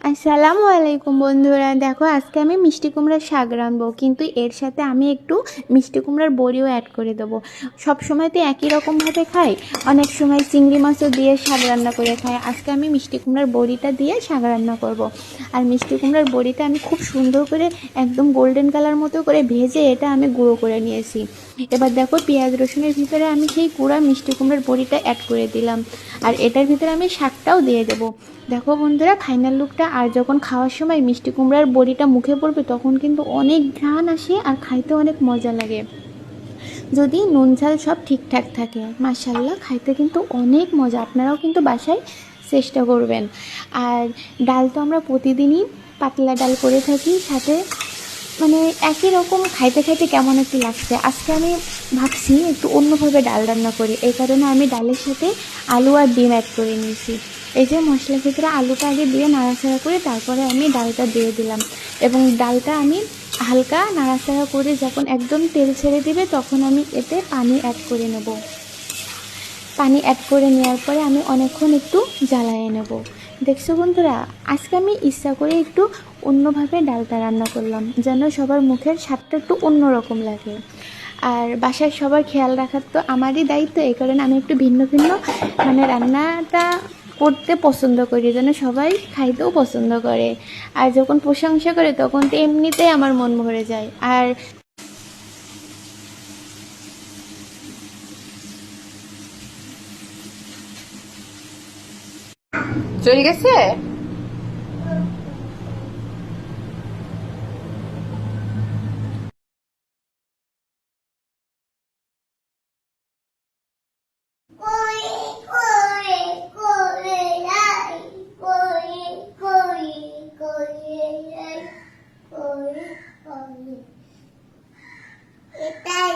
আসসালামু আলাইকুম বন্ধুরা, দেখো আজকে আমি মিষ্টি কুমড়ার শাক রাঁধবো, কিন্তু এর সাথে আমি একটু মিষ্টি কুমড়ার বড়িও অ্যাড করে দেবো। সব সময় তো একই রকমভাবে খাই, অনেক সময় চিংড়ি মাছও দিয়ে শাক রান্না করে খাই। আজকে আমি মিষ্টি কুমড়ার বড়িটা দিয়ে শাক রান্না করব। আর মিষ্টি কুমড়ার বড়িটা আমি খুব সুন্দর করে একদম গোল্ডেন কালার মতো করে ভেজে এটা আমি গুঁড়ো করে নিয়েছি। এবার দেখো পেঁয়াজ রসুনের ভিতরে আমি সেই গুঁড়া মিষ্টি কুমড়ার বড়িটা অ্যাড করে দিলাম, আর এটার ভিতরে আমি শাকটাও দিয়ে দেবো। দেখো বন্ধুরা, ফাইনাল লুকটা। আর যখন খাওয়ার সময় মিষ্টি কুমড়ার বড়িটা মুখে পড়বে তখন কিন্তু অনেক ঘ্রাণ আসে আর খাইতে অনেক মজা লাগে, যদি নুন ঝাল সব ঠিকঠাক থাকে। মাশাল্লাহ, খাইতে কিন্তু অনেক মজা। আপনারাও কিন্তু বাসায় চেষ্টা করবেন। আর ডাল তো আমরা প্রতিদিনই পাতলা ডাল করে থাকি, সাথে মানে একই রকম খাইতে খাইতে কেমন একটু লাগছে। আজকে আমি ভাবছি একটু অন্যভাবে ডাল রান্না করি, এই কারণে আমি ডালের সাথে আলু আর ডিম অ্যাড করে নিয়েছি। এই যে মশলার ভিতরে আলুটা আগে দিয়ে নাড়াচাড়া করে তারপরে আমি ডালটা দিয়ে দিলাম, এবং ডালটা আমি হালকা নাড়াচাড়া করে যখন একদম তেল ছেড়ে দিবে তখন আমি এতে পানি অ্যাড করে নেব। পানি অ্যাড করে নেওয়ার পরে আমি অনেকক্ষণ একটু জ্বালায়ে নেব। দেখছো বন্ধুরা, আজকে আমি ইচ্ছা করে একটু অন্যভাবে ডালটা রান্না করলাম, যেন সবার মুখের স্বাদটা একটু অন্যরকম লাগে। আর বাসার সবার খেয়াল রাখার তো আমারই দায়িত্ব, এই কারণে আমি একটু ভিন্ন ভিন্ন মানে রান্নাটা করতে পছন্দ করি, যেন সবাই খাইতেও পছন্দ করে। আর যখন প্রশংসা করে তখন তো এমনিতেই আমার মন ভরে যায়। আর চলে গেছে। এটাই